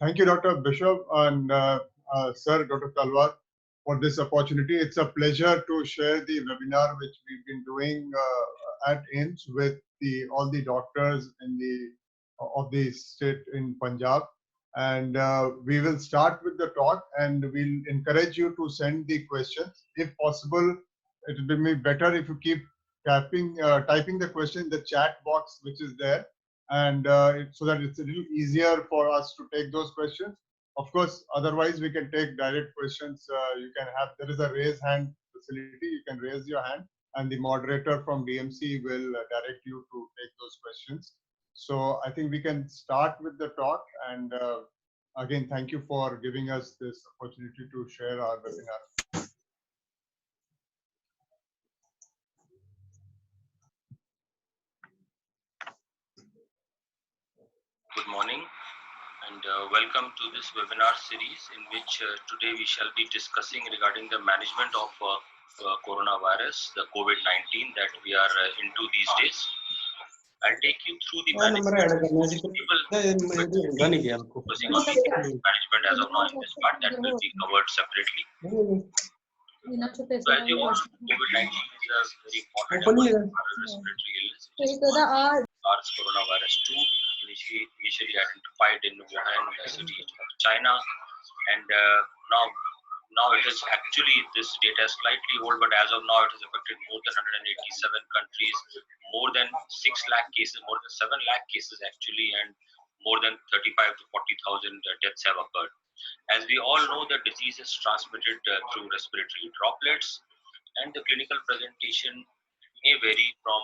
Thank you, Dr. Bishop and Sir Dr. Talwar, for this opportunity. It's a pleasure to share the webinar which we've been doing at AIIMS with all the doctors in of the state in Punjab. And we will start with the talk, and we'll encourage you to send the questions. If possible, it will be better if you keep typing the question in the chat box which is there, and so that it's a little easier for us to take those questions. Of course, otherwise we can take direct questions. You can have, there is a raise hand facility. You can raise your hand, and the moderator from DMC will direct you to take those questions. So I think we can start with the talk. And again, thank you for giving us this opportunity to share our webinar. Good morning, and welcome to this webinar series in which today we shall be discussing regarding the management of coronavirus, the COVID-19 that we are into these days. I'll take you through the management as of now in this part that will be covered separately. So as you all know, COVID-19 is a very important respiratory illness. SARS coronavirus 2, initially identified in Wuhan, city of China, and now it is actually, this data is slightly old, but as of now it has affected more than 187 countries, more than 6 lakh cases, more than 7 lakh cases actually, and more than 35 to 40,000 deaths have occurred. As we all know, the disease is transmitted through respiratory droplets, and the clinical presentation may vary from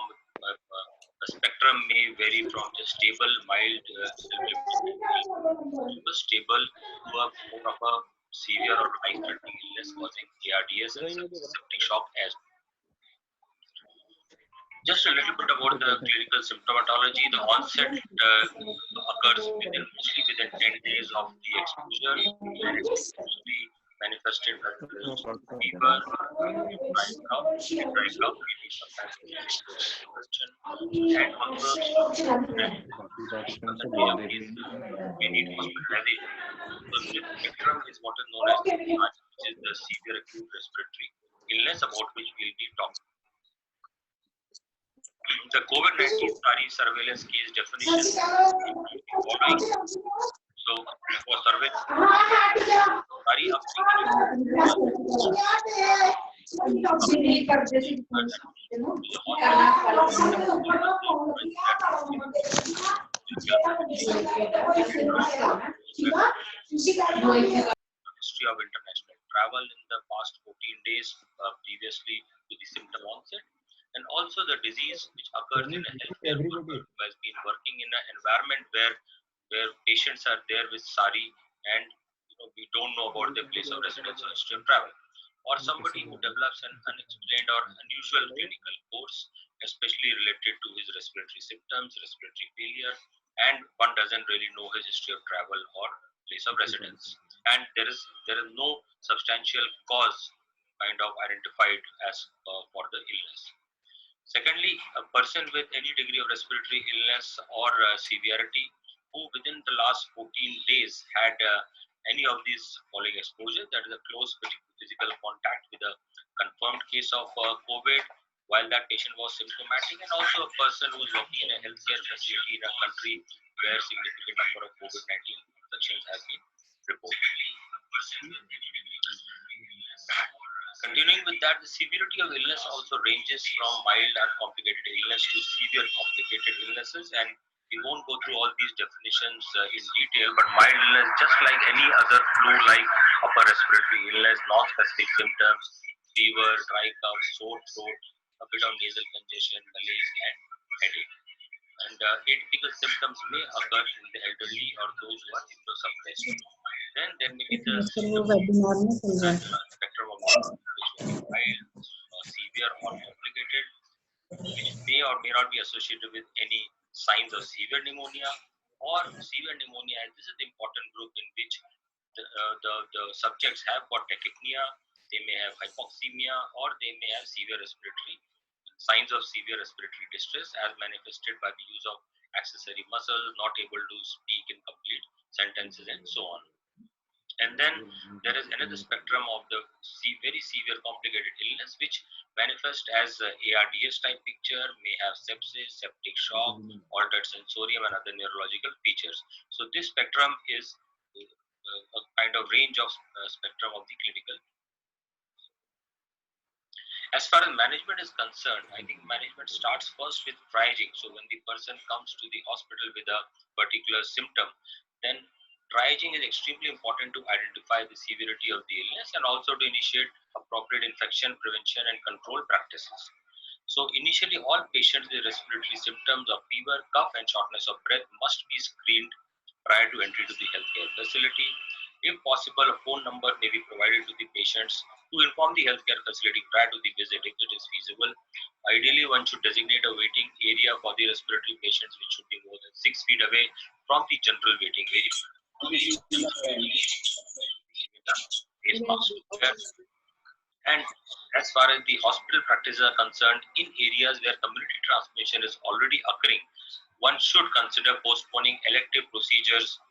the spectrum may vary from just stable, mild, stable to a more of a severe or life-threatening illness causing ARDS and septic shock as well. Just a little bit about the clinical symptomatology. The onset occurs mostly within 10 days of the exposure, and it's usually manifested with fever, dry cough, maybe sometimes and also we need hospitalization. So this spectrum is what is known as AIIMS, which is the severe acute respiratory illness, about which we'll be talking. The COVID-19 surveillance case definition is following. So for surveillance, history of international travel in the past 14 days previously to the symptom onset, and also the disease which occurs in a healthcare worker who has been working in an environment where patients are there with SARI, and we don't know about their place of residence or history of travel, or somebody who develops an unexplained or unusual clinical course, especially related to his respiratory symptoms, respiratory failure, and one doesn't really know his history of travel or place of residence, and there is no substantial cause kind of identified as for the illness. Secondly, a person with any degree of respiratory illness or severity who within the last 14 days had any of these following exposure, that is a close physical contact with a confirmed case of COVID while that patient was symptomatic, and also a person who is working in a healthcare facility in a country where significant number of COVID-19 infections have been reported. Continuing with that, the severity of illness also ranges from mild uncomplicated illness to severe complicated illnesses, and we won't go through all these definitions in detail, but mild illness, just like any other flu-like upper respiratory illness, non-specific symptoms, fever, dry cough, sore throat, a bit of nasal congestion, malaise, and headache. And atypical symptoms may occur in the elderly or those who are immunosuppressed. Then there may be the spectrum of mild, severe, or complicated, which may or may not be associated with any signs of severe pneumonia or severe pneumonia. And this is the important group in which the subjects have got tachypnea, they may have hypoxemia, or they may have severe respiratory signs of severe respiratory distress as manifested by the use of accessory muscles, not able to speak in complete sentences, and so on. And then there is another spectrum of the very severe complicated illness which manifest as ARDS type picture, may have sepsis, septic shock, altered sensorium, and other neurological features. So this spectrum is a kind of range of spectrum of the clinical. As far as management is concerned, I think management starts first with triaging. So when the person comes to the hospital with a particular symptom, then triaging is extremely important to identify the severity of the illness and also to initiate appropriate infection prevention and control practices. So initially, all patients with respiratory symptoms of fever, cough, and shortness of breath must be screened prior to entry to the healthcare facility. If possible, a phone number may be provided to the patients to inform the healthcare facility prior to the visit if it is feasible. Ideally, one should designate a waiting area for the respiratory patients, which should be more than 6 feet away from the general waiting area. And as far as the hospital practices are concerned, in areas where community transmission is already occurring, one should consider postponing elective procedures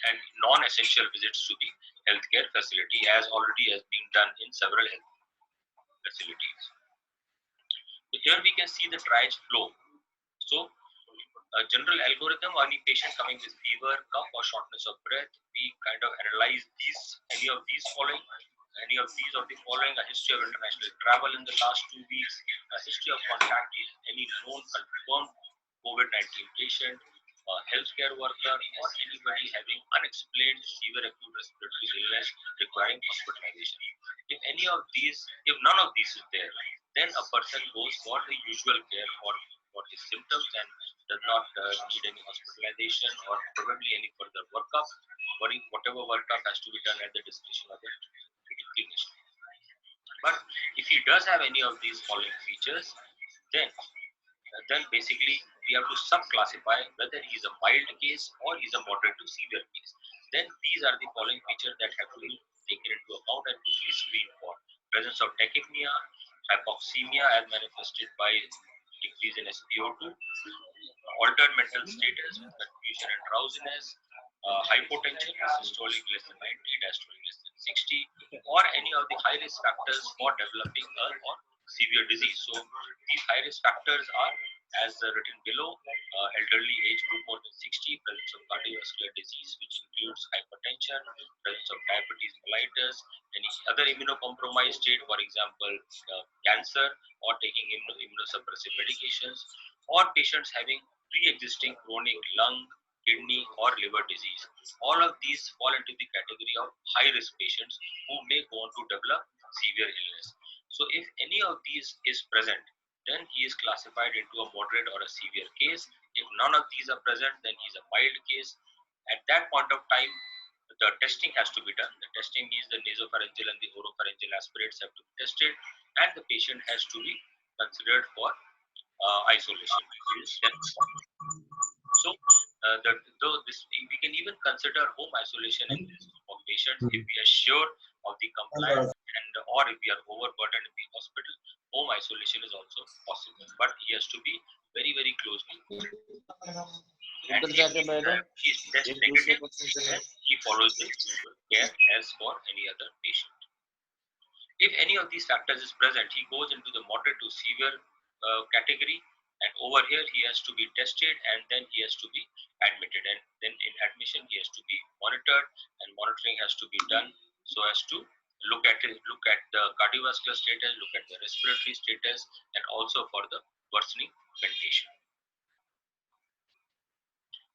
and non-essential visits to the healthcare facility, as already has been done in several health facilities. So here we can see the triage flow. So a general algorithm, any patient coming with fever, cough, or shortness of breath, we kind of analyze any of these of the following: a history of international travel in the last 2 weeks, a history of contact with any known confirmed COVID-19 patient, a healthcare worker, or anybody having unexplained severe acute respiratory illness requiring hospitalization. If none of these is there, then a person goes for the usual care for his symptoms and does not need any hospitalization or probably any further workup, or whatever workup has to be done at the discretion of the clinician. But if he does have any of these following features, then basically we have to sub-classify whether he is a mild case or he is a moderate to severe case. Then these are the following features that have to be taken into account and quickly screened for: presence of tachypnea, hypoxemia as manifested by decrease in SpO2, altered mental status, confusion and drowsiness, hypotension, systolic less than 90, diastolic less than 60, or any of the high risk factors for developing a or severe disease. So these high risk factors are, as written below, elderly age group more than 60, presence of cardiovascular disease, which includes hypertension, presence of diabetes mellitus, any other immunocompromised state, for example, cancer, or taking immunosuppressive medications, or patients having pre-existing chronic lung, kidney, or liver disease. All of these fall into the category of high-risk patients who may go on to develop severe illness. So if any of these is present, then he is classified into a moderate or a severe case. If none of these are present, then he is a mild case. At that point of time, the testing has to be done. The testing means the nasopharyngeal and the oropharyngeal aspirates have to be tested, and the patient has to be considered for isolation. So, we can even consider home isolation in this group of patients if we are sure of the compliance or if we are overburdened in the hospital. Home isolation is also possible, but he has to be very, very closely. And if he is test negative, then he follows the usual care as for any other patient. If any of these factors is present, he goes into the moderate to severe category, and over here he has to be tested and then he has to be admitted, and then in admission he has to be monitored, and monitoring has to be done so as to look at the cardiovascular status, look at the respiratory status, and also for the worsening condition.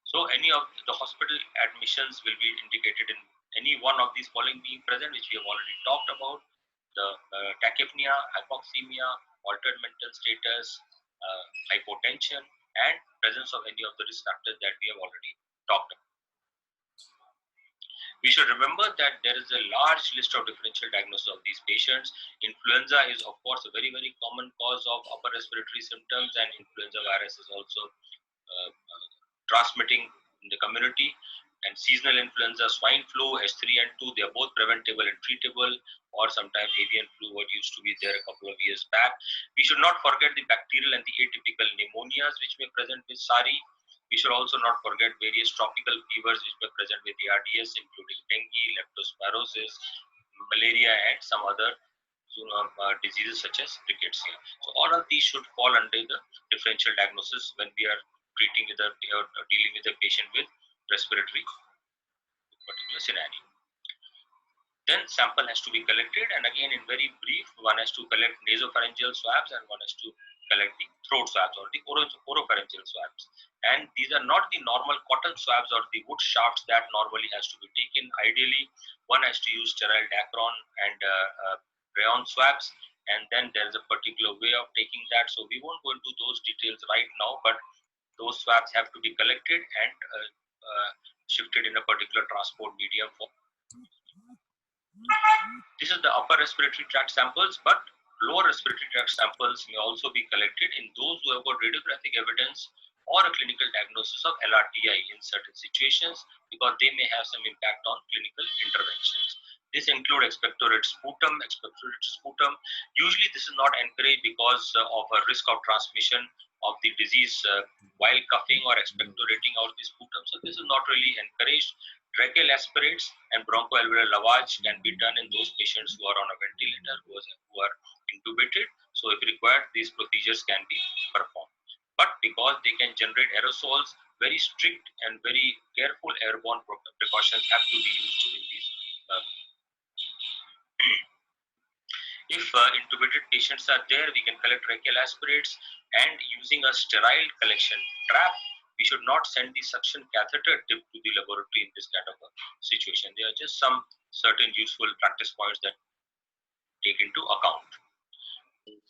So any of the hospital admissions will be indicated in any one of these following being present, which we have already talked about: the tachypnea, hypoxemia, altered mental status, hypotension, and presence of any of the risk factors that we have already talked about. We should remember that there is a large list of differential diagnosis of these patients. Influenza is, of course, a very, very common cause of upper respiratory symptoms, and influenza virus is also transmitting in the community. And seasonal influenza, swine flu, H3N2, they are both preventable and treatable, or sometimes avian flu, what used to be there a couple of years back. We should not forget the bacterial and the atypical pneumonias, which may present with SARI. We should also not forget various tropical fevers which were present with ARDS, including dengue, leptospirosis, malaria, and some other diseases such as rickettsia. So all of these should fall under the differential diagnosis when we are treating with a or dealing with a patient with respiratory particular scenario. Then sample has to be collected, and again in very brief, one has to collect nasopharyngeal swabs and one has to collect the throat swabs or the oropharyngeal swabs. And these are not the normal cotton swabs or the wood shafts that normally has to be taken. Ideally, one has to use sterile Dacron and rayon swabs, and then there is a particular way of taking that. So we won't go into those details right now, but those swabs have to be collected and shifted in a particular transport medium for. This is the upper respiratory tract samples, but lower respiratory tract samples may also be collected in those who have got radiographic evidence or a clinical diagnosis of LRTI in certain situations, because they may have some impact on clinical interventions. This include expectorate sputum, Usually this is not encouraged because of a risk of transmission of the disease while coughing or expectorating out the sputum. So this is not really encouraged. Tracheal aspirates and bronchoalveolar lavage can be done in those patients who are on a ventilator, who are intubated. So if required, these procedures can be performed. But because they can generate aerosols, very strict and very careful airborne precautions have to be used during these. If intubated patients are there, we can collect tracheal aspirates, and using a sterile collection trap, we should not send the suction catheter tip to the laboratory in this kind of a situation. There are just some certain useful practice points that take into account.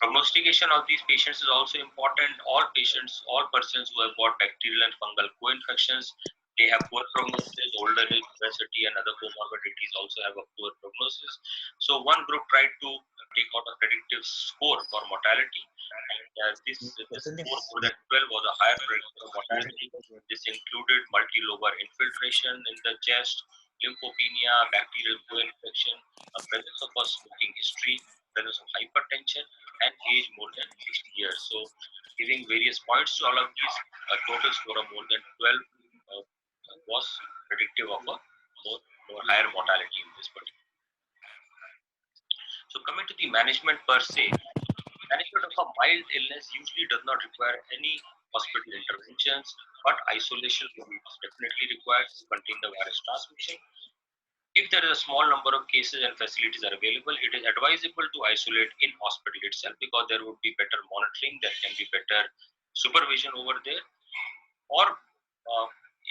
Prognostication of these patients is also important. All persons who have got bacterial and fungal co-infections, they have poor prognosis. Older age, obesity, and other comorbidities also have a poor prognosis. So one group tried to take out a predictive score for mortality, and this score more than 12 was a higher predictor of mortality. This included multilobar infiltration in the chest, lymphopenia, bacterial co-infection, a presence of a smoking history, presence of hypertension, and age more than 60 years. So giving various points to all of these, a total score of more than 12 was predictive of a more higher mortality in this particular. So coming to the management per se, management of a mild illness usually does not require any hospital interventions, but isolation is definitely required to contain the virus transmission. If there is a small number of cases and facilities are available, it is advisable to isolate in hospital itself, because there would be better monitoring, there can be better supervision over there. Or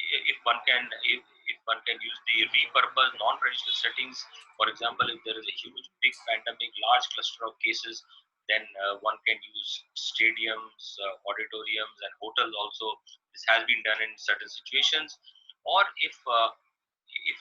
if one can use the repurposed non-traditional settings. For example, if there is a huge big pandemic, large cluster of cases, then one can use stadiums, auditoriums, and hotels also. This has been done in certain situations. Or if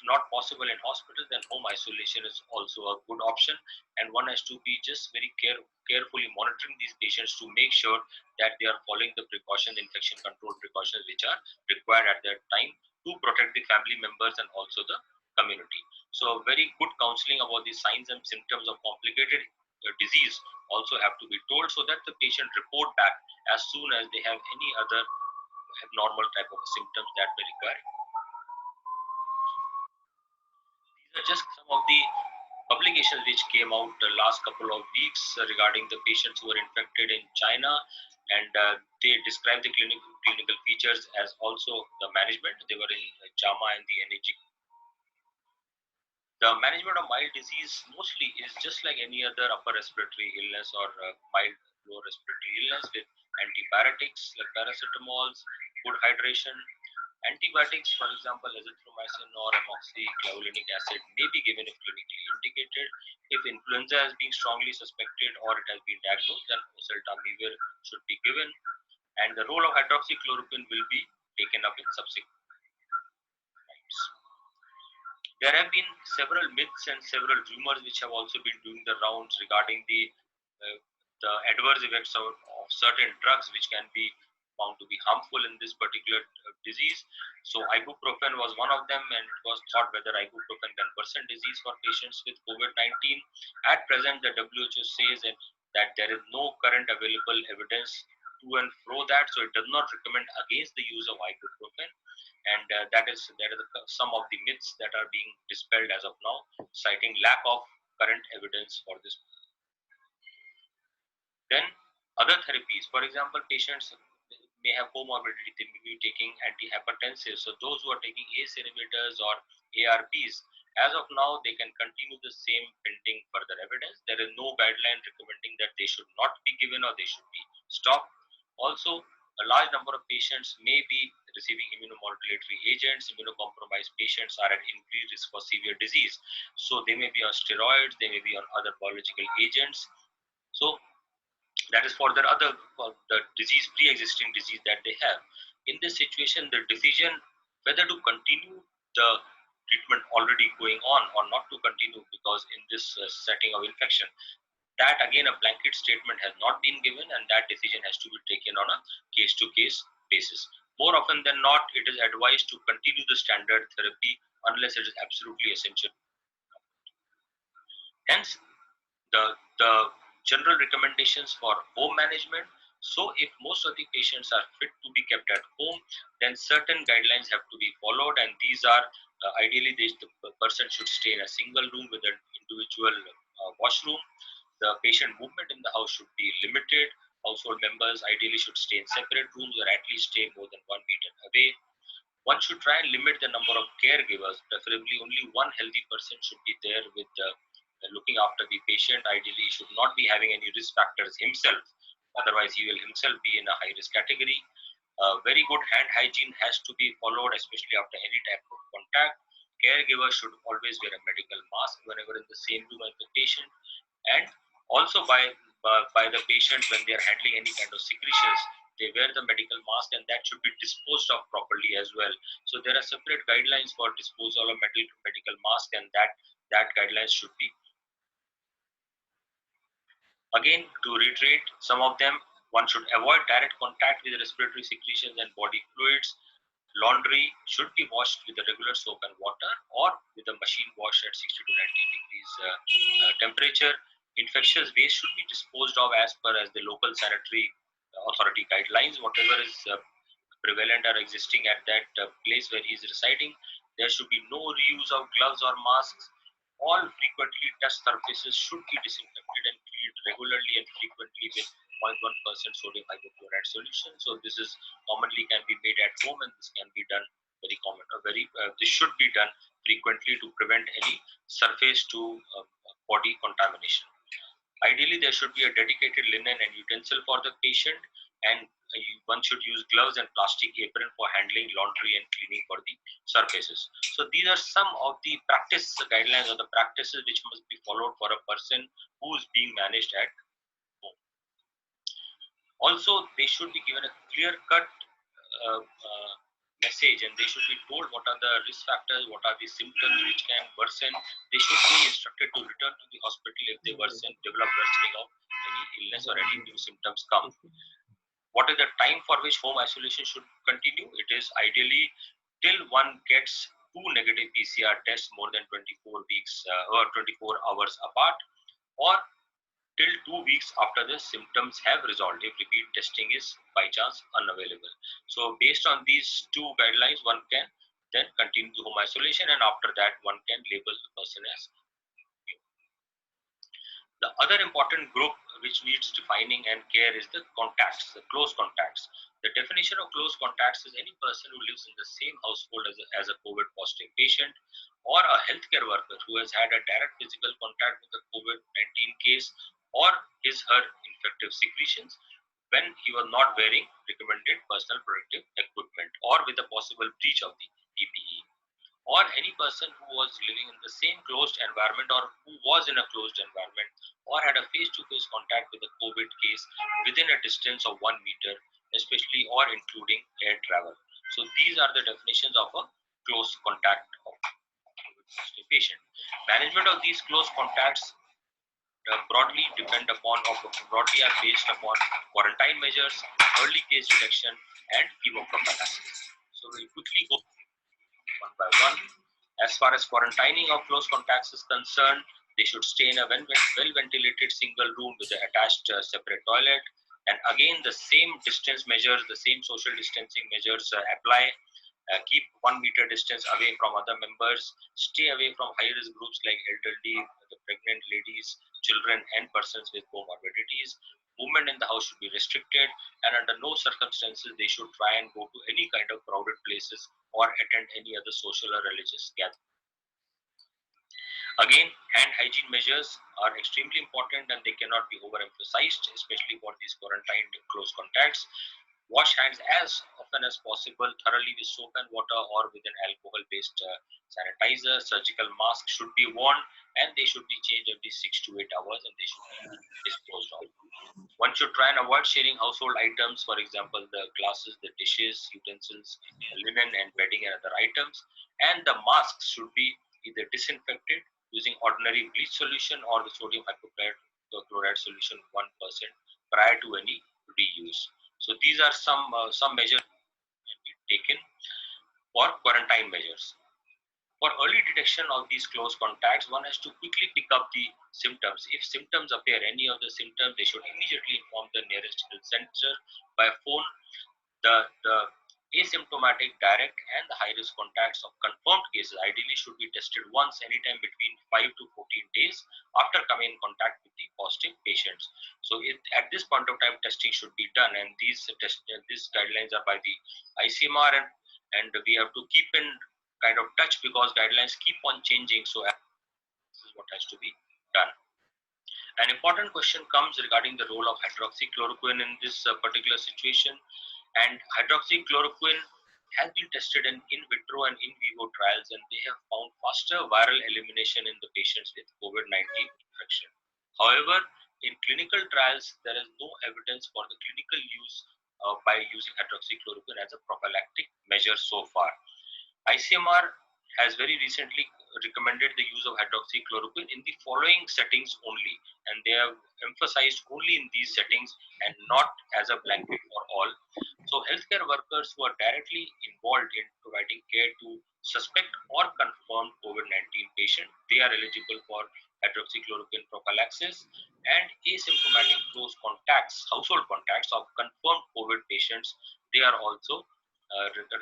not possible in hospital, then home isolation is also a good option, and one has to be just very carefully monitoring these patients to make sure that they are following the precautions, infection control precautions, which are required at that time to protect the family members and also the community. So very good counseling about the signs and symptoms of complicated disease also have to be told, so that the patient report back as soon as they have any other abnormal type of symptoms that may require. These are just some of the publications which came out the last couple of weeks regarding the patients who were infected in China, and they describe the clinical features as also the management. They were in JAMA and the NAG. The management of mild disease mostly is just like any other upper respiratory illness or mild lower respiratory illness, with antibiotics like paracetamols, good hydration. Antibiotics, for example, azithromycin or amoxiclavulinic acid, may be given if clinically indicated. If influenza has been strongly suspected or it has been diagnosed, then oseltamivir should be given, and the role of hydroxychloroquine will be taken up in subsequent times. There have been several myths and several rumors which have also been doing the rounds regarding the adverse effects of certain drugs which can be found to be harmful in this particular disease. So ibuprofen was one of them, and it was thought whether ibuprofen can worsen disease for patients with COVID-19. At present, the WHO says that there is no current available evidence to and fro that, so it does not recommend against the use of ibuprofen. And that is some of the myths that are being dispelled as of now, citing lack of current evidence for this. Then other therapies, for example, patients may have comorbidity, they may be taking antihypertensives. So those who are taking ACE inhibitors or ARBs, as of now, they can continue the same pending further evidence. There is no guideline recommending that they should not be given or they should be stopped. Also, a large number of patients may be receiving immunomodulatory agents. Immunocompromised patients are at increased risk for severe disease. So they may be on steroids, they may be on other biological agents. So that is for the disease, pre-existing disease that they have. In this situation, the decision whether to continue the treatment already going on or not to continue, because in this setting of infection, that again a blanket statement has not been given, and that decision has to be taken on a case-to-case basis. More often than not, it is advised to continue the standard therapy unless it is absolutely essential. Hence, the general recommendations for home management. So if most of the patients are fit to be kept at home, then certain guidelines have to be followed, and these are ideally the person should stay in a single room with an individual washroom. The patient movement in the house should be limited. Household members ideally should stay in separate rooms or at least stay more than 1 meter away. One should try and limit the number of caregivers. Preferably only one healthy person should be there with looking after the patient. Ideally, he should not be having any risk factors himself. Otherwise, he will himself be in a high risk category. Very good hand hygiene has to be followed, especially after any type of contact. Caregiver should always wear a medical mask whenever in the same room as the patient, and also by the patient when they are handling any kind of secretions, they wear the medical mask, and that should be disposed of properly as well. So there are separate guidelines for disposal of medical mask, and that guidelines should be. Again, to reiterate some of them, one should avoid direct contact with respiratory secretions and body fluids. Laundry should be washed with a regular soap and water or with a machine wash at 60 to 90 degrees temperature. Infectious waste should be disposed of as per as the local sanitary authority guidelines. Whatever is prevalent or existing at that place where he is residing, there should be no reuse of gloves or masks. All frequently touched surfaces should be disinfected and cleaned regularly and frequently with 0.1% sodium hypochlorite solution. So this is commonly can be made at home, and this can be done very common. This should be done frequently to prevent any surface to body contamination. Ideally, there should be a dedicated linen and utensil for the patient, and one should use gloves and plastic apron for handling laundry and cleaning for the surfaces. So these are some of the practice guidelines or the practices which must be followed for a person who is being managed at home. Also, they should be given a clear-cut message, and they should be told what are the risk factors, what are the symptoms which can worsen. They should be instructed to return to the hospital if they develop worsening of any illness or any new symptoms come. What is the time for which home isolation should continue? It is ideally till one gets 2 negative PCR tests more than 24 weeks or 24 hours apart, or till 2 weeks after the symptoms have resolved if repeat testing is by chance unavailable. So based on these two guidelines, one can then continue the home isolation, and after that one can label the person as. The other important group which needs defining and care is the contacts, the close contacts. The definition of close contacts is any person who lives in the same household as a COVID positive patient, or a healthcare worker who has had a direct physical contact with a COVID-19 case or her infective secretions when he was not wearing recommended personal protective equipment, or with a possible breach of the PPE, or any person who was living in the same closed environment or who was in a closed environment or had a face-to-face contact with a COVID case within a distance of 1 meter, especially or including air travel. So these are the definitions of a close contact of COVID patient. Management of these close contacts broadly are based upon quarantine measures, early case detection, and chemoprophylaxis. So we'll quickly go one by one. As far as quarantining of close contacts is concerned, they should stay in a well-ventilated single room with an attached separate toilet. And again, the same distance measures, the same social distancing measures apply. Keep 1 meter distance away from other members. Stay away from high risk groups like elderly, the pregnant ladies, children, and persons with comorbidities. Movement in the house should be restricted, and under no circumstances they should try and go to any kind of crowded places or attend any other social or religious gathering. Again, hand hygiene measures are extremely important and they cannot be overemphasized, especially for these quarantined close contacts. Wash hands as often as possible, thoroughly with soap and water or with an alcohol based sanitizer. Surgical masks should be worn and they should be changed every 6 to 8 hours and they should be disposed of. One should try and avoid sharing household items, for example, the glasses, the dishes, utensils, linen, and bedding and other items. And the masks should be either disinfected using ordinary bleach solution or the sodium hypochlorite solution 1% prior to any reuse. So these are some measures taken for quarantine measures. For early detection of these close contacts, one has to quickly pick up the symptoms. If symptoms appear, any of the symptoms, they should immediately inform the nearest health center by phone. The asymptomatic, direct, and the high-risk contacts of confirmed cases ideally should be tested once anytime between 5 to 14 days after coming in contact with the positive patients. So at this point of time, testing should be done, and these guidelines are by the ICMR, and we have to keep in kind of touch because guidelines keep on changing. So this is what has to be done. An important question comes regarding the role of hydroxychloroquine in this particular situation. And hydroxychloroquine has been tested in vitro and in vivo trials, and they have found faster viral elimination in the patients with COVID-19 infection. However, in clinical trials, there is no evidence for the clinical use by using hydroxychloroquine as a prophylactic measure so far. ICMR has very recently recommended the use of hydroxychloroquine in the following settings only, and they have emphasized only in these settings and not as a blanket for all. So, healthcare workers who are directly involved in providing care to suspect or confirmed COVID-19 patient, they are eligible for hydroxychloroquine prophylaxis, and asymptomatic close contacts, household contacts of confirmed COVID patients, they are also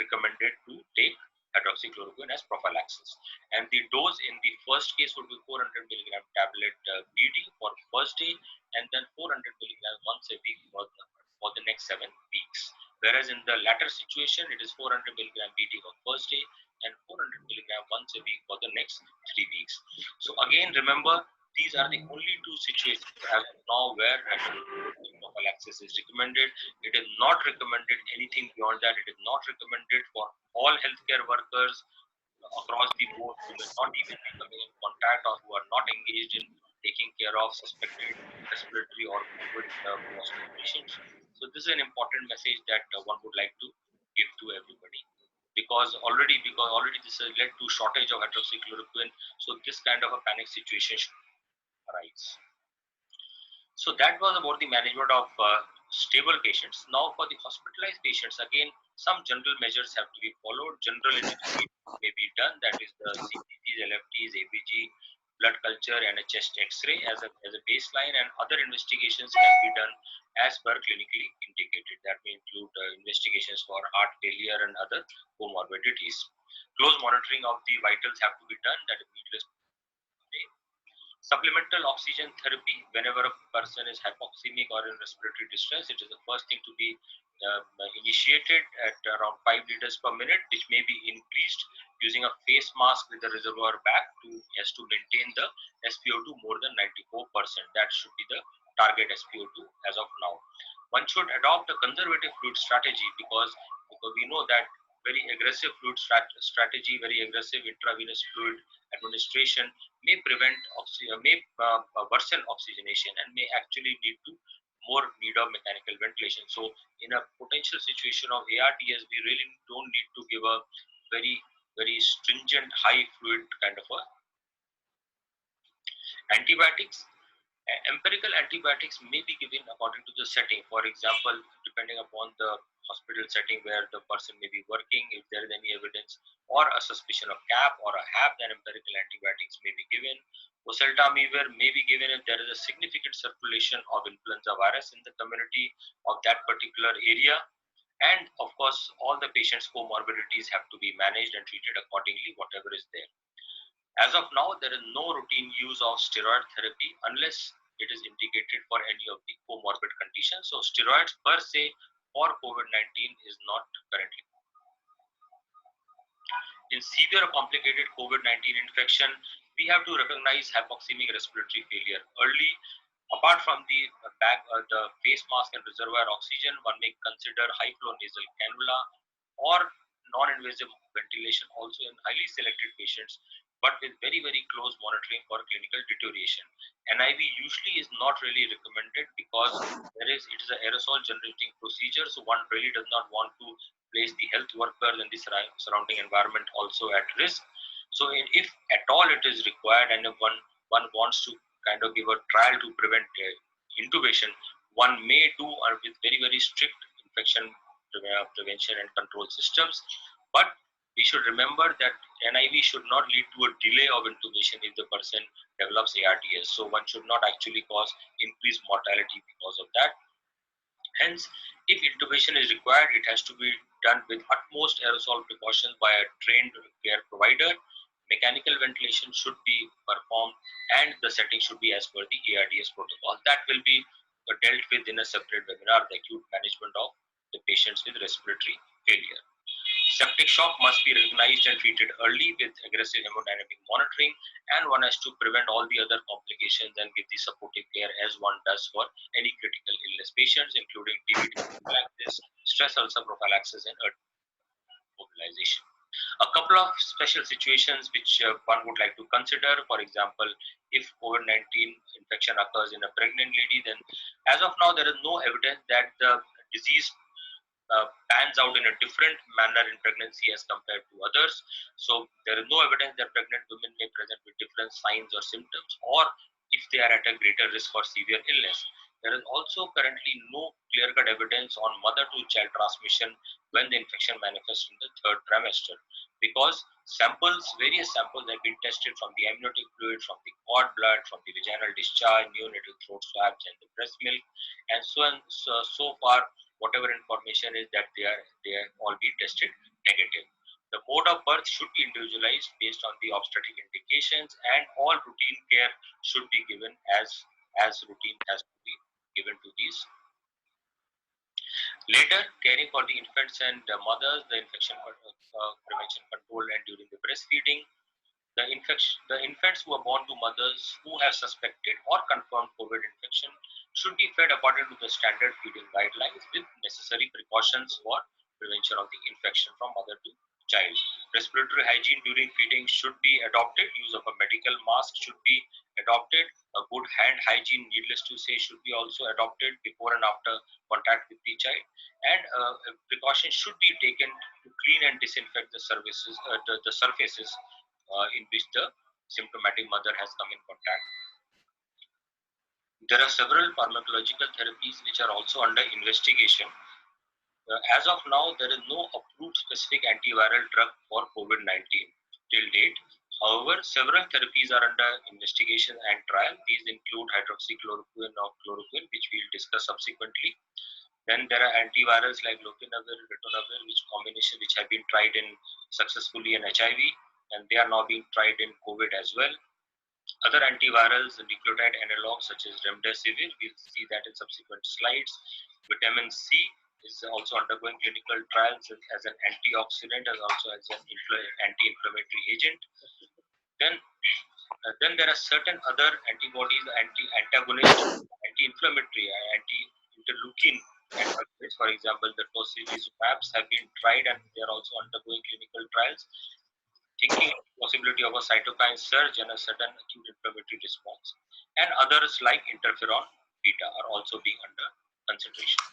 recommended to take hydroxychloroquine as prophylaxis. And the dose in the first case would be 400 milligram tablet BD for first day, and then 400 milligram once a week for the next 7 weeks. Whereas in the latter situation, it is 400 milligram BD for first day and 400 milligram once a week for the next 3 weeks. So again, remember, these are the only two situations as of now where prophylaxis is recommended. It is not recommended anything beyond that. It is not recommended for all healthcare workers across the board who may not even be coming in contact or who are not engaged in taking care of suspected respiratory or COVID positive patients. So this is an important message that one would like to give to everybody, because already this has led to shortage of hydroxychloroquine. So this kind of a panic situation should arise. So that was about the management of stable patients. Now for the hospitalized patients, again, some general measures have to be followed. General investigation may be done, that is the CTGs, LFTs, ABG, blood culture, and a chest X-ray as a baseline, and other investigations can be done as per clinically indicated. That may include investigations for heart failure and other comorbidities. Close monitoring of the vitals have to be done, that is needless. Supplemental oxygen therapy, whenever a person is hypoxemic or in respiratory distress, it is the first thing to be initiated at around 5 liters per minute, which may be increased using a face mask with a reservoir bag to maintain the SpO2 more than 94%. That should be the target SpO2 as of now. One should adopt a conservative fluid strategy because we know that very aggressive fluid strategy, very aggressive intravenous fluid administration may worsen oxygenation and may actually lead to more need of mechanical ventilation. So in a potential situation of ARDS, we really don't need to give a very stringent high fluid kind of a antibiotics. Empirical antibiotics may be given according to the setting. For example, depending upon the hospital setting where the person may be working, if there is any evidence or a suspicion of CAP or a HAP, then empirical antibiotics may be given. Oseltamivir may be given if there is a significant circulation of influenza virus in the community of that particular area. And of course, all the patients' comorbidities have to be managed and treated accordingly, whatever is there. As of now, there is no routine use of steroid therapy unless it is indicated for any of the comorbid conditions. So, steroids per se for COVID-19 is not currently. In severe complicated COVID-19 infection, we have to recognize hypoxemic respiratory failure early. Apart from the face mask and reservoir oxygen, one may consider high flow nasal cannula or non-invasive ventilation also in highly selected patients, but with very, very close monitoring for clinical deterioration. NIV usually is not really recommended because it is an aerosol generating procedure, so one really does not want to place the health workers and the surrounding environment also at risk. So if at all it is required and if one wants to kind of give a trial to prevent intubation, one may do with very, very strict infection prevention and control systems. But we should remember that NIV should not lead to a delay of intubation if the person develops ARDS. So one should not actually cause increased mortality because of that. Hence, if intubation is required, it has to be done with utmost aerosol precautions by a trained care provider. Mechanical ventilation should be performed and the setting should be as per the ARDS protocol. That will be dealt with in a separate webinar, the acute management of the patients with respiratory failure. Septic shock must be recognized and treated early with aggressive hemodynamic monitoring, and one has to prevent all the other complications and give the supportive care as one does for any critical illness patients, including TB prophylaxis, stress ulcer prophylaxis, and mobilization. A couple of special situations which one would like to consider. For example, if COVID-19 infection occurs in a pregnant lady, then as of now there is no evidence that the disease pans out in a different manner in pregnancy as compared to others. So there is no evidence that pregnant women may present with different signs or symptoms, or if they are at a greater risk for severe illness. There is also currently no clear-cut evidence on mother-to-child transmission when the infection manifests in the third trimester, because various samples have been tested from the amniotic fluid, from the cord blood, from the vaginal discharge, neonatal throat swabs, and the breast milk, and so far whatever information is that they are all being tested negative. The mode of birth should be individualized based on the obstetric indications, and all routine care should be given as routine has to be given to these. Later, caring for the infants and mothers, the infection prevention control, and during the breastfeeding. The infants who are born to mothers who have suspected or confirmed COVID infection should be fed according to the standard feeding guidelines with necessary precautions for prevention of the infection from mother to child. Respiratory hygiene during feeding should be adopted. Use of a medical mask should be adopted. A good hand hygiene, needless to say, should be also adopted before and after contact with the child. And precautions should be taken to clean and disinfect the surfaces in which the symptomatic mother has come in contact. There are several pharmacological therapies which are also under investigation. As of now, there is no approved specific antiviral drug for COVID-19 till date. However, several therapies are under investigation and trial. These include hydroxychloroquine or chloroquine, which we will discuss subsequently. Then there are antivirals like lopinavir, ritonavir, which have been tried in successfully in HIV, and they are now being tried in COVID as well. Other antivirals, nucleotide analogs such as remdesivir, we'll see that in subsequent slides. Vitamin C is also undergoing clinical trials as an antioxidant and also as an anti-inflammatory agent. Then there are certain other antibodies, anti-antagonist, anti-inflammatory, anti-interleukin antibodies. For example, the tocilizumabs have been tried and they are also undergoing clinical trials, thinking of the possibility of a cytokine surge and a sudden acute inflammatory response. And others like interferon beta are also being under consideration.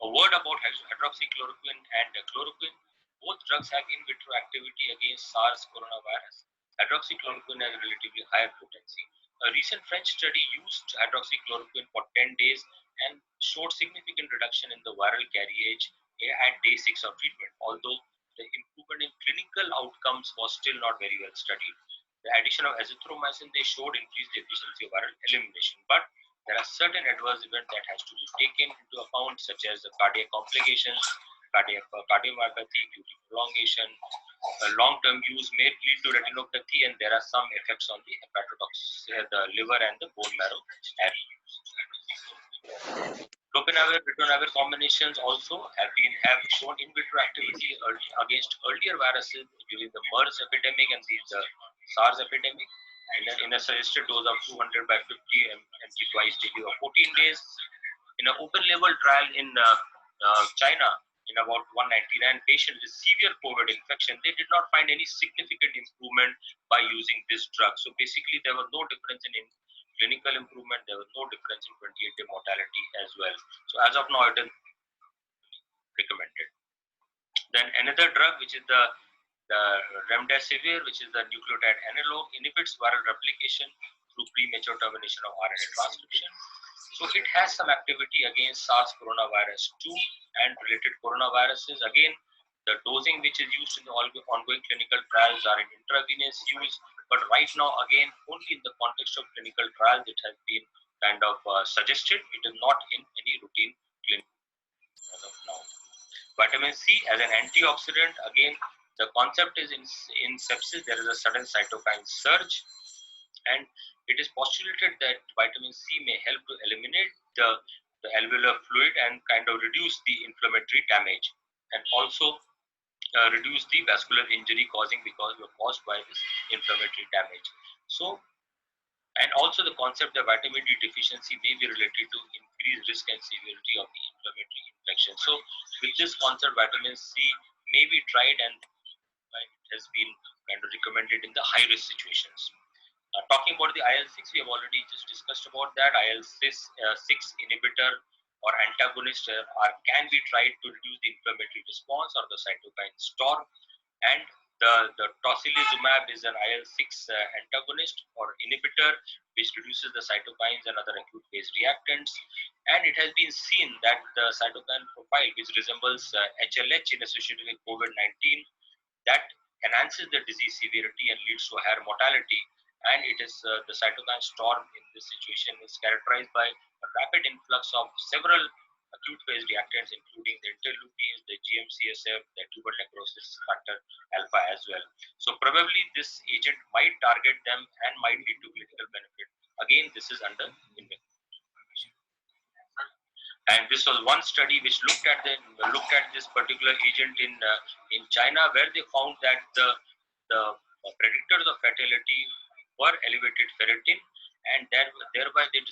A word about hydroxychloroquine and chloroquine. Both drugs have in vitro activity against SARS coronavirus. Hydroxychloroquine has relatively higher potency. A recent French study used hydroxychloroquine for 10 days and showed significant reduction in the viral carriage at day 6 of treatment, although the improvement in clinical outcomes was still not very well studied. The addition of azithromycin, they showed increased efficiency of viral elimination, but there are certain adverse events that has to be taken into account, such as the cardiac complications, cardiomyopathy due to prolongation, long-term use may lead to retinopathy, and there are some effects on the hepatotoxicity, the liver and the bone marrow. Lopinavir ritonavir combinations also have shown in vitro activity against earlier viruses during the MERS epidemic and the SARS epidemic, in a suggested dose of 200 by 50 mg twice daily or 14 days. In an open label trial in China, in about 199 patients with severe COVID infection, they did not find any significant improvement by using this drug. So basically, there was no difference in clinical improvement. There was no difference in 28-day mortality as well. So as of now, it is recommended. Then another drug, which is the remdesivir, which is the nucleotide analog, inhibits viral replication through premature termination of RNA transcription. So it has some activity against SARS coronavirus 2 and related coronaviruses. Again, the dosing which is used in the ongoing clinical trials are in intravenous use, but right now, again, only in the context of clinical trials, it has been kind of suggested. It is not in any routine clinic as of now. Vitamin C as an antioxidant, again, the concept is in sepsis, there is a sudden cytokine surge, and it is postulated that vitamin C may help to eliminate the alveolar fluid and kind of reduce the inflammatory damage, and also reduce the vascular injury caused by this inflammatory damage. So, and also the concept that vitamin D deficiency may be related to increased risk and severity of the inflammatory infection. So, with this concept, vitamin C may be tried, and it has been kind of recommended in the high risk situations. Talking about the IL-6, we have already just discussed about that. IL-6 inhibitor or antagonist can be tried to reduce the inflammatory response or the cytokine storm. And the tocilizumab is an IL-6 antagonist or inhibitor which reduces the cytokines and other acute phase reactants. And it has been seen that the cytokine profile, which resembles HLH in associated with COVID-19, that enhances the disease severity and leads to higher mortality. And it is the cytokine storm in this situation is characterized by a rapid influx of several acute phase reactants, including the interleukins, the GM-CSF, the tubal necrosis factor alpha as well. So probably this agent might target them and might lead to clinical benefit. Again, this is under investigation. And this was one study which looked at this particular agent in China, where they found that the predictors of fatality were elevated ferritin, and thereby they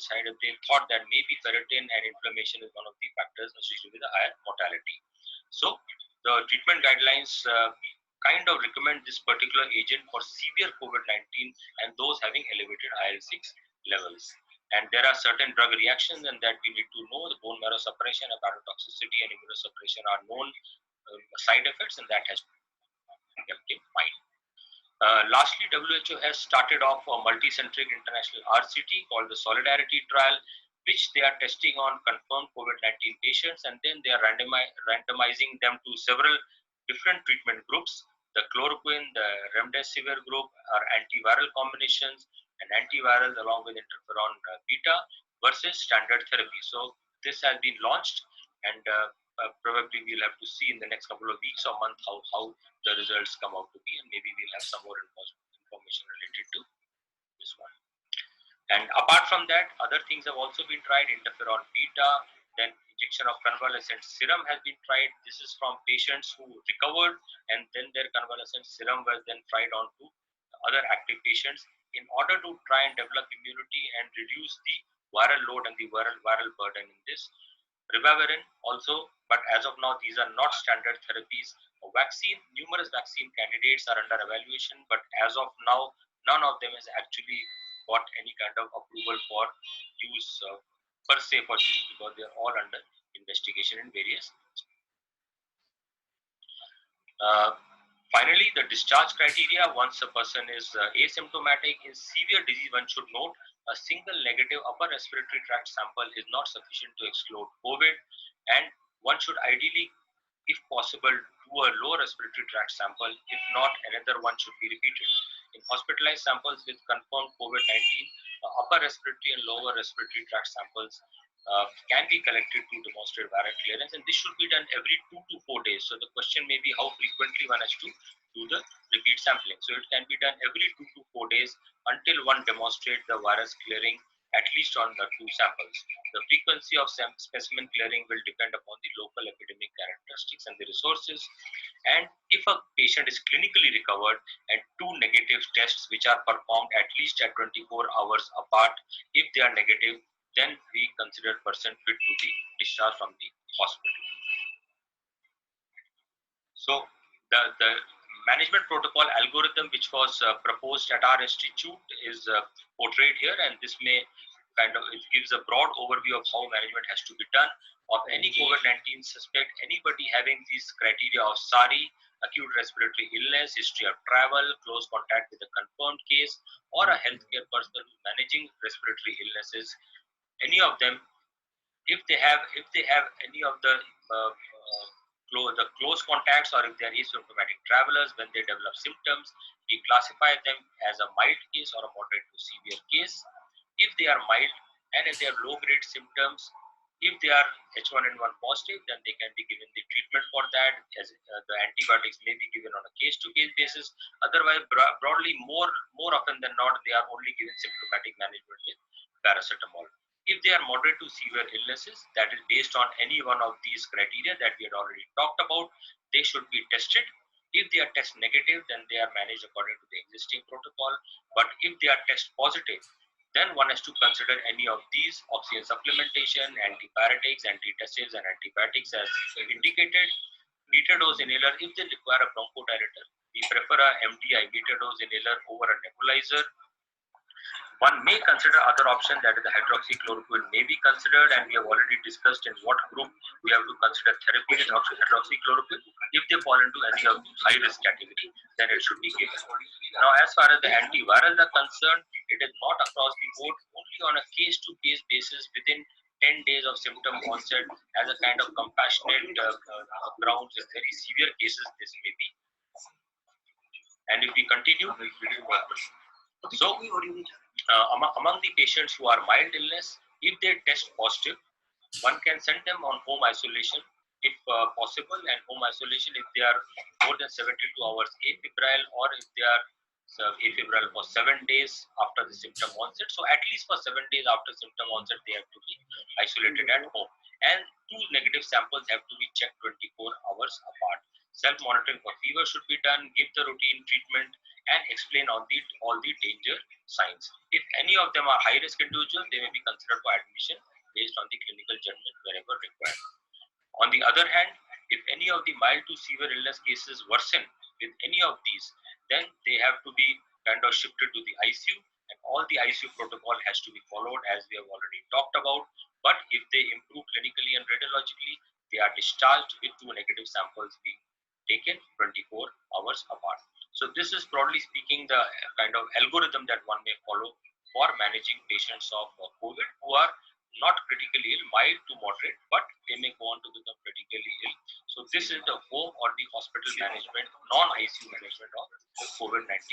thought that maybe ferritin and inflammation is one of the factors associated with the higher mortality. So the treatment guidelines kind of recommend this particular agent for severe COVID-19 and those having elevated IL-6 levels. And there are certain drug reactions, and that we need to know. The bone marrow suppression, hepatotoxicity, and immunosuppression are known side effects, and that has to be kept in mind. Lastly, WHO has started off a multicentric international RCT called the Solidarity Trial, which they are testing on confirmed COVID-19 patients, and then they are randomizing them to several different treatment groups. The chloroquine, the remdesivir group are antiviral combinations, and antivirals along with interferon beta versus standard therapy. So this has been launched, and probably we'll have to see in the next couple of weeks or month how the results come out to be, and maybe we'll have some more information related to this one. And apart from that, other things have also been tried. Interferon beta, then injection of convalescent serum has been tried. This is from patients who recovered, and then their convalescent serum was then tried on to other active patients in order to try and develop immunity and reduce the viral load and the viral burden in this. Ribavirin also, but as of now, these are not standard therapies. Numerous vaccine candidates are under evaluation, but as of now, none of them has actually got any kind of approval for use per se for use, because they are all under investigation in various. Finally, the discharge criteria. Once a person is asymptomatic in severe disease, one should note a single negative upper respiratory tract sample is not sufficient to exclude COVID, and one should ideally, if possible, do a lower respiratory tract sample. If not, another one should be repeated. In hospitalized samples with confirmed COVID-19, upper respiratory and lower respiratory tract samples can be collected to demonstrate viral clearance, and this should be done every 2 to 4 days. So the question may be how frequently one has to do the repeat sampling. So it can be done every 2 to 4 days until one demonstrates the virus clearing at least on the 2 samples. The frequency of specimen clearing will depend upon the local epidemic characteristics and the resources. And if a patient is clinically recovered and 2 negative tests which are performed at least at 24 hours apart, if they are negative, then we consider person fit to be discharged from the hospital. So the management protocol algorithm which was proposed at our institute is portrayed here, and this may it gives a broad overview of how management has to be done of any COVID-19 suspect, anybody having these criteria of SARI, acute respiratory illness, history of travel, close contact with a confirmed case, or a healthcare personnel managing respiratory illnesses. Any of them, if they have any of the close contacts, or if they are asymptomatic travelers, when they develop symptoms, we classify them as a mild case or a moderate to severe case. If they are mild and if they have low grade symptoms, if they are H1N1 positive, then they can be given the treatment for that, as the antibiotics may be given on a case to case basis. Otherwise, broadly, more often than not, they are only given symptomatic management with paracetamol. If they are moderate to severe illnesses, that is based on any one of these criteria that we had already talked about, they should be tested. If they are test negative, then they are managed according to the existing protocol. But if they are test positive, then one has to consider any of these: oxygen supplementation, antipyretics, antitussives, and antibiotics as indicated. Meter dose inhaler, if they require a bronchodilator, we prefer a MDI, meter dose inhaler, over a nebulizer. One may consider other option, that is the hydroxychloroquine may be considered, and we have already discussed in what group we have to consider therapy with hydroxychloroquine. If they fall into any of the high risk category, then it should be given. Now, as far as the antivirals are concerned, it is not across the board, only on a case to case basis within 10 days of symptom onset as a kind of compassionate grounds. In very severe cases, this may be. And if we continue, so among the patients who are mild illness, if they test positive, one can send them on home isolation if possible, and home isolation if they are more than 72 hours afebrile, or if they are afebrile for 7 days after the symptom onset. So at least for 7 days after symptom onset, they have to be isolated at home, and 2 negative samples have to be checked 24 hours apart. Self-monitoring for fever should be done, give the routine treatment, and explain all the danger signs. If any of them are high-risk individuals, they may be considered for admission based on the clinical judgment wherever required. On the other hand, if any of the mild to severe illness cases worsen with any of these, then they have to be kind of shifted to the ICU, and all the ICU protocol has to be followed as we have already talked about. But if they improve clinically and radiologically, they are discharged with 2 negative samples being taken 24 hours apart. So this is, broadly speaking, the kind of algorithm that one may follow for managing patients of COVID who are not critically ill, mild to moderate, but they may go on to become critically ill. So this is the home or the hospital management, non-ICU management of COVID-19.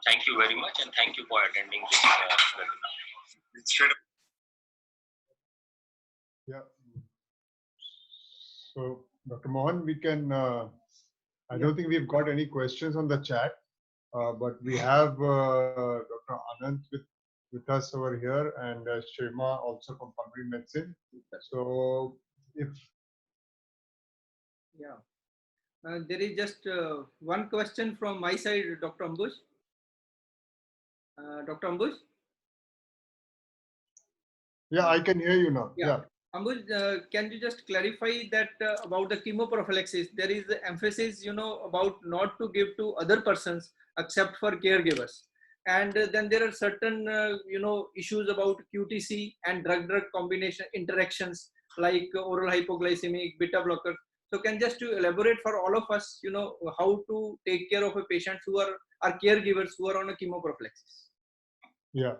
Thank you very much, and thank you for attending this webinar. Yeah. So, Dr. Mohan, we can, I don't think we've got any questions on the chat, but we have Dr. Anand with us over here, and Shema also from pulmonary medicine. So, if there is just one question from my side, Dr. Ambush. Dr. Ambush? Yeah, I can hear you now. Yeah. Ambush, can you just clarify that about the chemoprophylaxis? There is emphasis, about not to give to other persons except for caregivers. And then there are certain, issues about QTC and drug-drug combination interactions like oral hypoglycemic, beta blocker. So can just to elaborate for all of us, how to take care of a patient who are caregivers who are on a chemoprophylaxis. Yeah.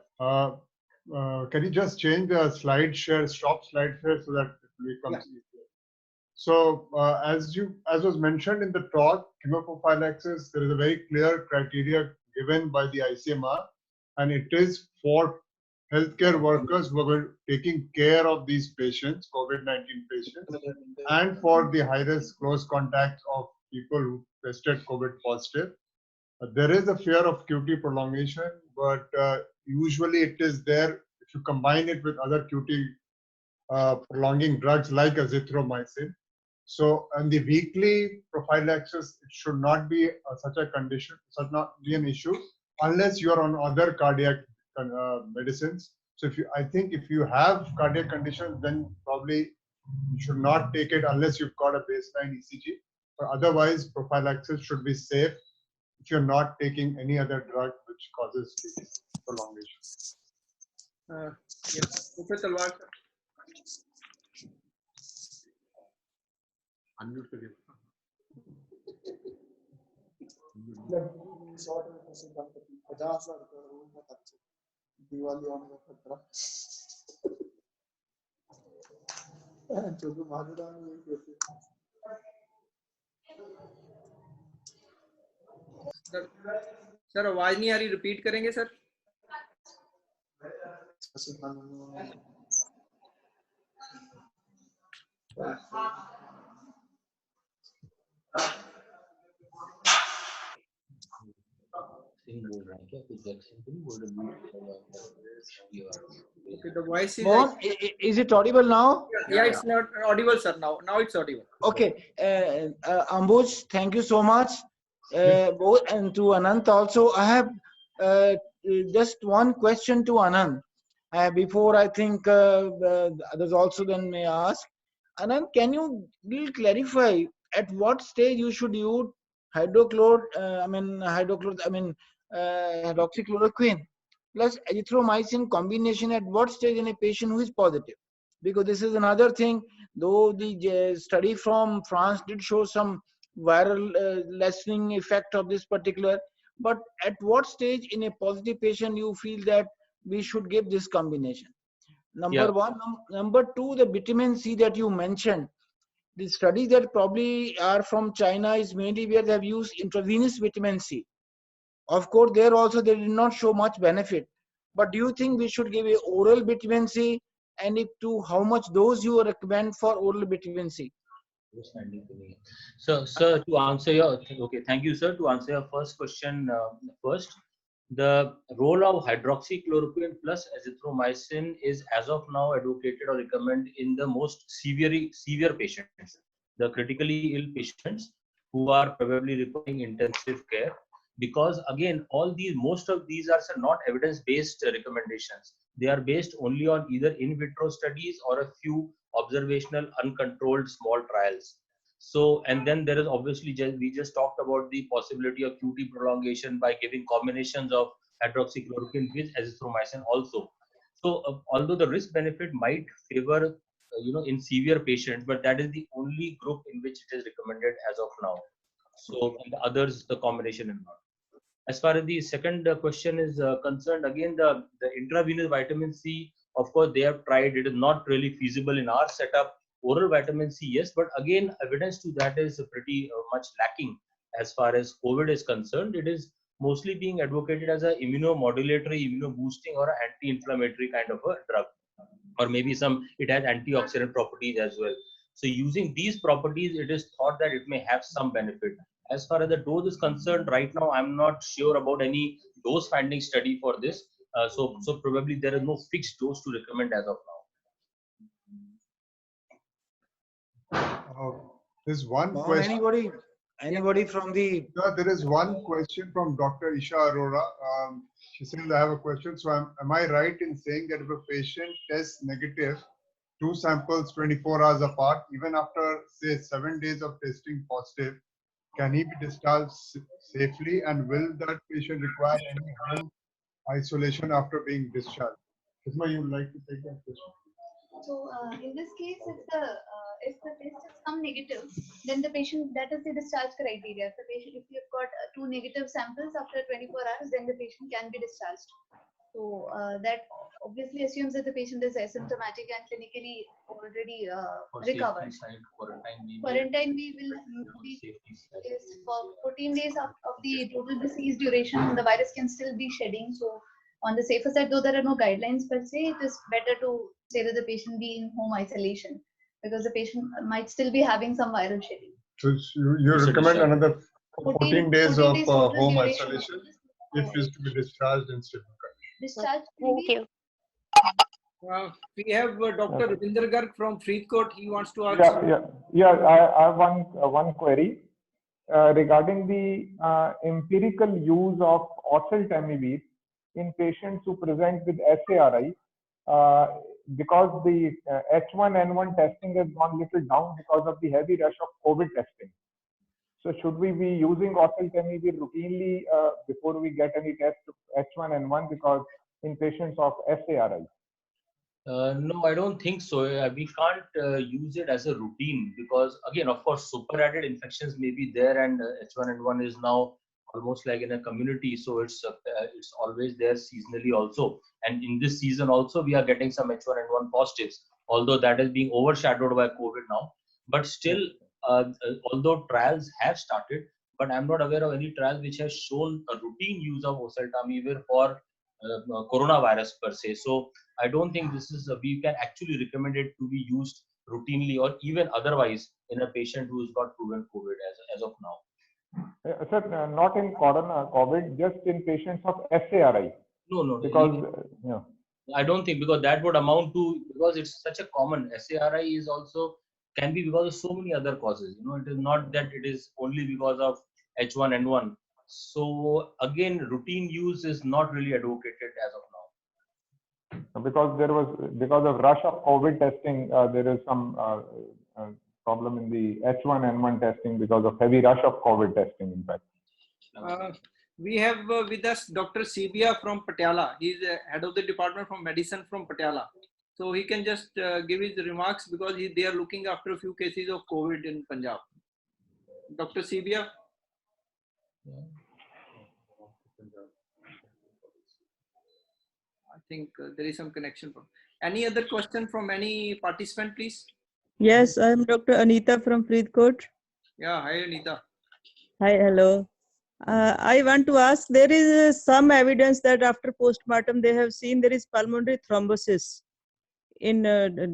Can you just change the slide share, stop slide share so that it becomes easier? So as was mentioned in the talk, chemoprophylaxis, there is a very clear criteria given by the ICMR, and it is for healthcare workers who are taking care of these patients, COVID-19 patients, and for the high-risk close contacts of people who tested COVID positive. There is a fear of QT prolongation, but usually it is there if you combine it with other QT prolonging drugs like azithromycin. So, and the weekly prophylaxis, it should not be such a condition, should not be an issue unless you are on other cardiac medicines. So, I think if you have cardiac conditions, then probably you should not take it unless you've got a baseline ECG. But otherwise, prophylaxis should be safe if you're not taking any other drug which causes prolongation. Yes, Dr. Talwar. Sir आवाज नहीं आ रही, repeat करेंगे sir? Okay, the voice is. Mohan, is it audible now? Yeah, it's not audible, sir. Now it's audible. Okay, Ambuj, thank you so much. Both and to Anant also. I have just one question to Anant. Before I think others also then may ask. Anant, can you clarify at what stage you should use hydroxychloroquine plus azithromycin combination at what stage in a patient who is positive? Because this is another thing, though the study from France did show some viral lessening effect of this particular, but at what stage in a positive patient you feel that we should give this combination? Number one. Number two, the vitamin C that you mentioned, the studies that probably are from China is mainly where they have used intravenous vitamin C. Of course, there also they did not show much benefit. But do you think we should give a oral vitamin C, and if to how much dose you recommend for oral vitamin C? So, sir, to answer your thank you, sir. To answer your first question first, the role of hydroxychloroquine plus azithromycin is as of now advocated or recommended in the most severe patients, the critically ill patients who are probably requiring intensive care. Because again, most of these are not evidence-based recommendations. They are based only on either in vitro studies or a few observational uncontrolled small trials. So, and then there is obviously, we just talked about the possibility of QT prolongation by giving combinations of hydroxychloroquine with azithromycin also. So, although the risk benefit might favor, in severe patients, but that is the only group in which it is recommended as of now. So, and the others, the combination is not. As far as the second question is concerned, again, the intravenous vitamin C, of course, they have tried. It is not really feasible in our setup. Oral vitamin C, yes, but again, evidence to that is pretty much lacking as far as COVID is concerned. It is mostly being advocated as an immunomodulatory, immunoboosting, or an anti-inflammatory kind of a drug, or maybe it has antioxidant properties as well. So using these properties, it is thought that it may have some benefit. As far as the dose is concerned, right now I'm not sure about any dose finding study for this. So probably there is no fixed dose to recommend as of now. There's one question. Anybody from the? There is one question from Dr. Isha Arora. She says, I have a question. So am I right in saying that if a patient tests negative, 2 samples 24 hours apart, even after say 7 days of testing positive, can he be discharged safely, and will that patient require any home isolation after being discharged? Isma, you would like to take that question? So in this case, if the if the tests come negative, then the patient, that is the discharge criteria. If you've got two negative samples after 24 hours, then the patient can be discharged. So that obviously assumes that the patient is asymptomatic and clinically already recovered. Quarantine we will be is for 14 days of the total disease duration. The virus can still be shedding. So on the safer side, though there are no guidelines per se, it is better to say that the patient be in home isolation because the patient might still be having some viral shedding. So you recommend another 14 days of home isolation if is to be discharged in stable condition. Discharge. Thank you. We have Dr. Ravinder Garg from Freethcourt. He wants to ask. I have one query regarding the empirical use of oseltamivir in patients who present with SARI, because the H1N1 testing has gone little down because of the heavy rush of COVID testing. So should we be using oseltamivir routinely before we get any test of H1N1 because in patients of SARI? No, I don't think so. We can't use it as a routine because, again, of course, super added infections may be there, and H1N1 is now almost like in a community, so it's always there seasonally also. And in this season also, we are getting some H1N1 positives, although that is being overshadowed by COVID now. But still, although trials have started, but I'm not aware of any trials which have shown a routine use of oseltamivir for coronavirus per se. So I don't think this is we can actually recommend it to be used routinely or even otherwise in a patient who has got proven COVID as of now. Sir, not in COVID, just in patients of SARI. No. Because I don't think, because that would amount to, because it's such a common, SARI is also can be because of so many other causes. It is not that it is only because of H1N1. So again, routine use is not really advocated as of now. Because of rush of COVID testing, there is some problem in the H1N1 testing because of heavy rush of COVID testing, in fact. We have with us Dr. Sibia from Patiala. He is head of the department from medicine from Patiala. So he can just give his remarks because they are looking after a few cases of COVID in Punjab. Dr. Sibia. I think there is some connection. Any other question from any participant, please? Yes, I am Dr. Anita from Freethcourt. Yeah, hi Anita. Hi, hello. I want to ask, there is some evidence that after postmortem they have seen there is pulmonary thrombosis in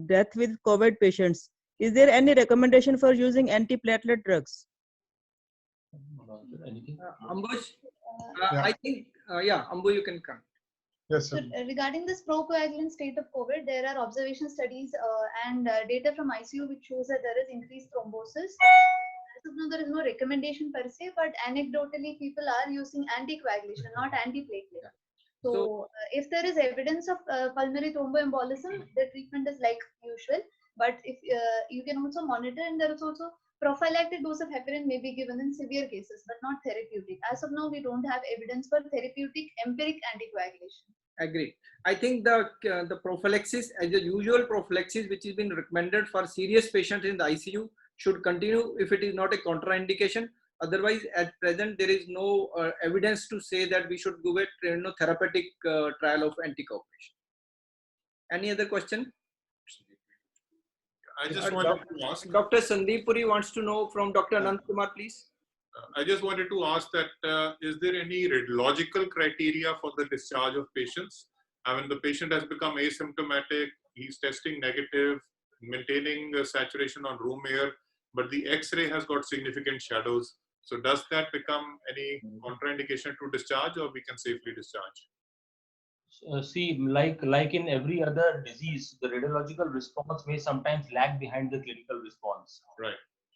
death with COVID patients. Is there any recommendation for using antiplatelet drugs? Ambush, I think, Ambu, you can come. Yes, sir. So regarding this procoagulant state of COVID, there are observation studies and data from ICU which shows that there is increased thrombosis. As of now, there is no recommendation per se, but anecdotally, people are using anticoagulation, not antiplatelet. So if there is evidence of pulmonary thromboembolism, the treatment is like usual. But if you can also monitor, and there is also prophylactic dose of heparin may be given in severe cases, but not therapeutic. As of now, we don't have evidence for therapeutic empiric anticoagulation. Agree. I think the prophylaxis, as the usual prophylaxis, which has been recommended for serious patients in the ICU, should continue if it is not a contraindication. Otherwise, at present, there is no evidence to say that we should do a therapeutic trial of anticoagulation. Any other question? I just wanted to ask. Dr. Sandeep Puri wants to know from Dr. Anand Kumar, please. I just wanted to ask that is there any radiological criteria for the discharge of patients? I mean, the patient has become asymptomatic, he's testing negative, maintaining saturation on room air, but the X-ray has got significant shadows. So does that become any contraindication to discharge, or we can safely discharge? See, like in every other disease, the radiological response may sometimes lag behind the clinical response. Right.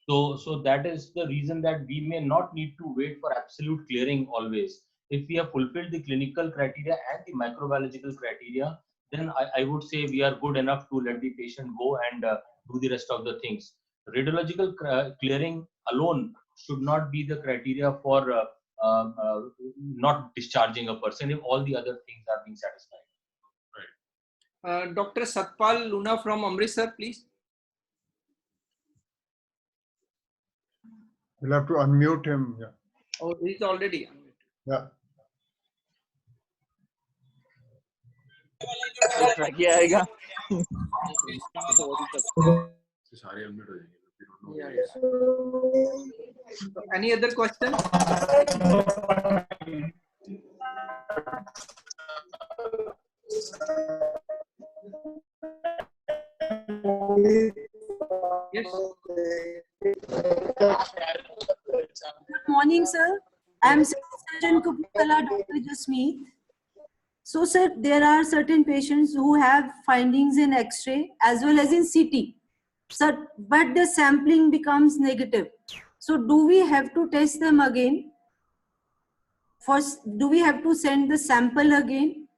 So that is the reason that we may not need to wait for absolute clearing always. If we have fulfilled the clinical criteria and the microbiological criteria, then I would say we are good enough to let the patient go and do the rest of the things. Radiological clearing alone should not be the criteria for not discharging a person if all the other things are being satisfied. Right. Dr. Satpal Luna from Amritsar, please. We'll have to unmute him. Yeah. Oh, he's already unmuted. Yeah. क्या आएगा? Yeah, yeah. So, any other question? Yes. Good morning, sir. I am Surgeon Kapurthala, Dr. Jasmeet. So, sir, there are certain patients who have findings in X-ray as well as in CT, sir, but the sampling becomes negative. So, do we have to test them again? First, do we have to send the sample again?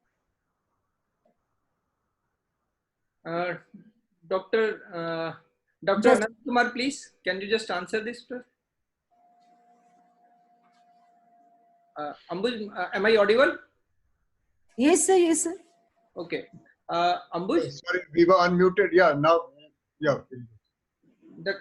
Dr. Just- Anand Kumar, please, can you just answer this, sir? Ambuj, am I audible? Yes, sir. Yes, sir. Okay. Ambuj, Sorry, we were unmuted. Yeah. Now. Yeah. the,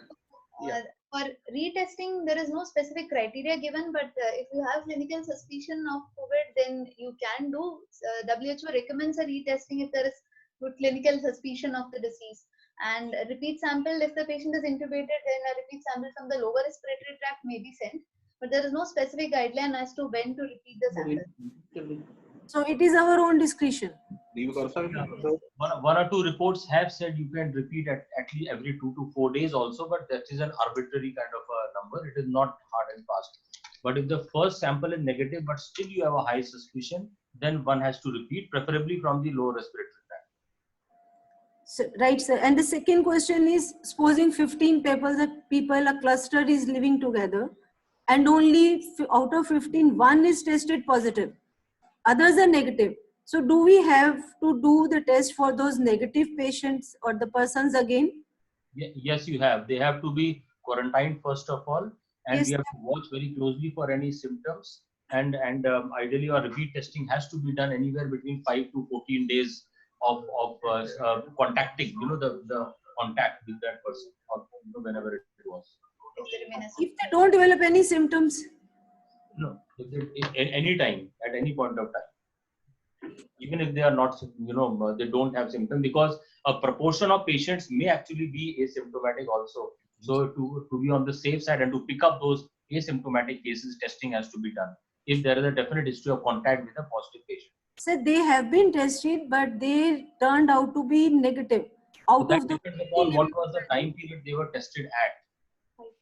yeah. For retesting, there is no specific criteria given, but if you have clinical suspicion of COVID, then you can do. WHO recommends a retesting if there is good clinical suspicion of the disease. And a repeat sample, if the patient is intubated, then a repeat sample from the lower respiratory tract may be sent. But there is no specific guideline as to when to repeat the sample. So, it is our own discretion. One or two reports have said you can repeat at least every 2 to 4 days also, but that is an arbitrary kind of a number. It is not hard and fast. But if the first sample is negative, but still you have a high suspicion, then one has to repeat, preferably from the lower respiratory tract. So, right, sir. And the second question is, supposing 15 people, a cluster is living together, and only out of 15, one is tested positive, others are negative. So, do we have to do the test for those negative patients or the persons again? Yes, you have. They have to be quarantined first of all, and Yes, we have to watch very closely for any symptoms. And ideally, our repeat testing has to be done anywhere between 5 to 14 days of contacting, the contact with that person, or whenever it was. if they don't develop any symptoms. No, any time, at any point of time, even if they are not, they don't have symptoms, because a proportion of patients may actually be asymptomatic also. So to be on the safe side and to pick up those asymptomatic cases, testing has to be done if there is a definite history of contact with a positive patient. So they have been tested, but they turned out to be negative. So that depends upon what was the time period they were tested at.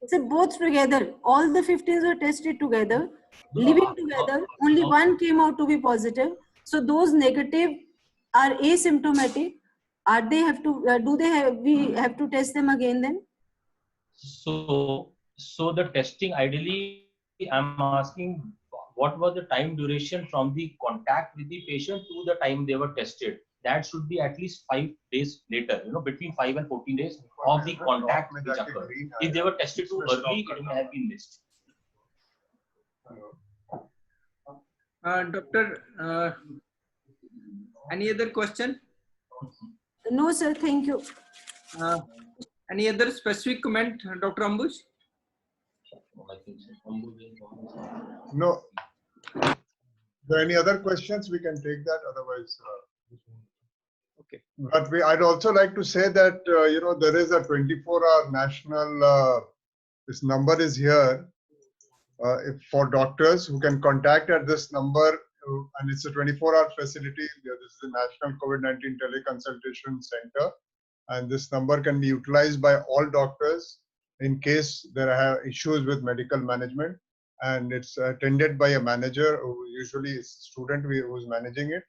So both together, all the 15s were tested together, living together. Only one came out to be positive. So those negative are asymptomatic. Are they have to? Do they have? We have to test them again then? So the testing, ideally, I'm asking what was the time duration from the contact with the patient to the time they were tested. That should be at least 5 days later, between 5 and 14 days of the contact which occurred. If they were tested too early, it may have been missed. Doctor, any other question? No, sir. Thank you. Any other specific comment, Dr. Ambuj? No. Are there any other questions? We can take that. Otherwise, okay. But I'd also like to say that there is a 24-hour national. This number is here for doctors who can contact at this number, and it's a 24-hour facility. This is the National COVID-19 Teleconsultation Center, and this number can be utilized by all doctors in case there are issues with medical management, and it's attended by a manager who usually is a student who's managing it,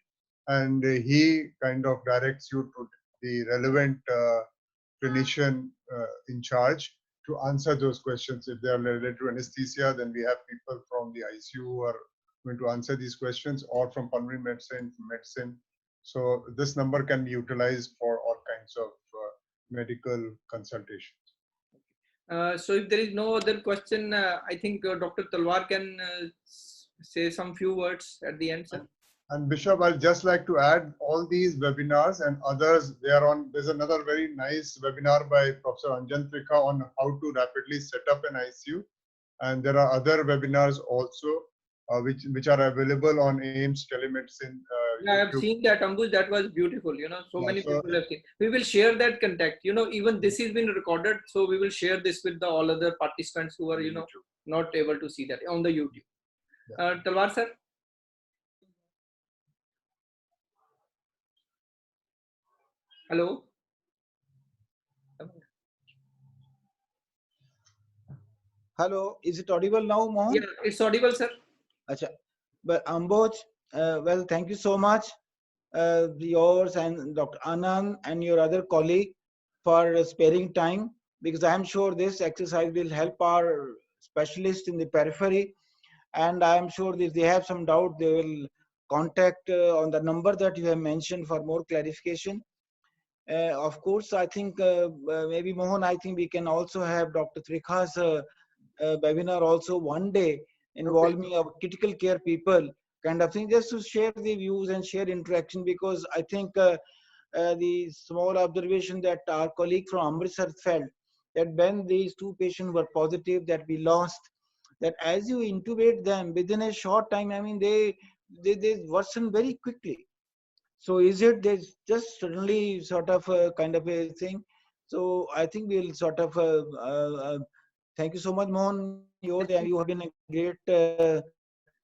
and he kind of directs you to the relevant clinician in charge to answer those questions. If they are related to anesthesia, then we have people from the ICU who are going to answer these questions, or from pulmonary medicine. So this number can be utilized for all kinds of medical consultations. So if there is no other question, I think Dr. Talwar can say some few words at the end, sir. And Bishop, I'd just like to add all these webinars and others, they are on. There's another very nice webinar by Professor Anjan Trikha on how to rapidly set up an ICU. And there are other webinars also, which are available on AIIMS telemedicine. Yeah, I have YouTube. seen that, Ambuj. That was beautiful. So Yeah, many so people have seen. We will share that contact. Even this has been recorded, so we will share this with the all other participants who are, not able to see that on the YouTube. Talwar sir. Hello. Hello, is it audible now, Mohan? Yeah, it's audible, sir. Acha. But Amboj, well, thank you so much, yours and Dr. Anand and your other colleague for sparing time, because I'm sure this exercise will help our specialists in the periphery, and I'm sure if they have some doubt, they will contact on the number that you have mentioned for more clarification. Of course, I think maybe Mohan, I think we can also have Dr. Trikha's webinar also one day involving our critical care people kind of thing, just to share the views and share interaction, because I think the small observation that our colleague from Amritsar felt, that when these two patients were positive that we lost, that as you intubate them within a short time, I mean they worsen very quickly. So is it there's just suddenly sort of a kind of a thing? So I think we'll sort of thank you so much, Mohan. You have been a great.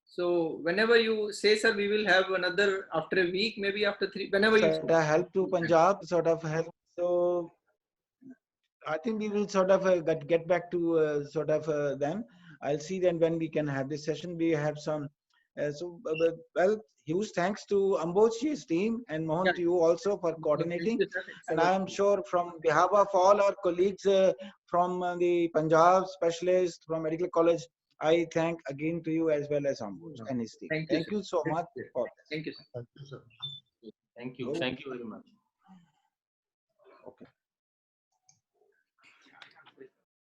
So whenever you say, sir, we will have another after a week, maybe after 3. Whenever you say. Help to Punjab, sort of help. So I think we will sort of get back to sort of them. I'll see then when we can have this session. We have some. Well, huge thanks to Ambojji's team and Mohan, to you also for coordinating. And I am sure from behalf of all our colleagues from the Punjab specialist from Medical College, I thank again to you as well as Amboj and his team. Thank you so much for this. Thank you, sir. thank you, sir. Thank you. Thank you very much. Okay.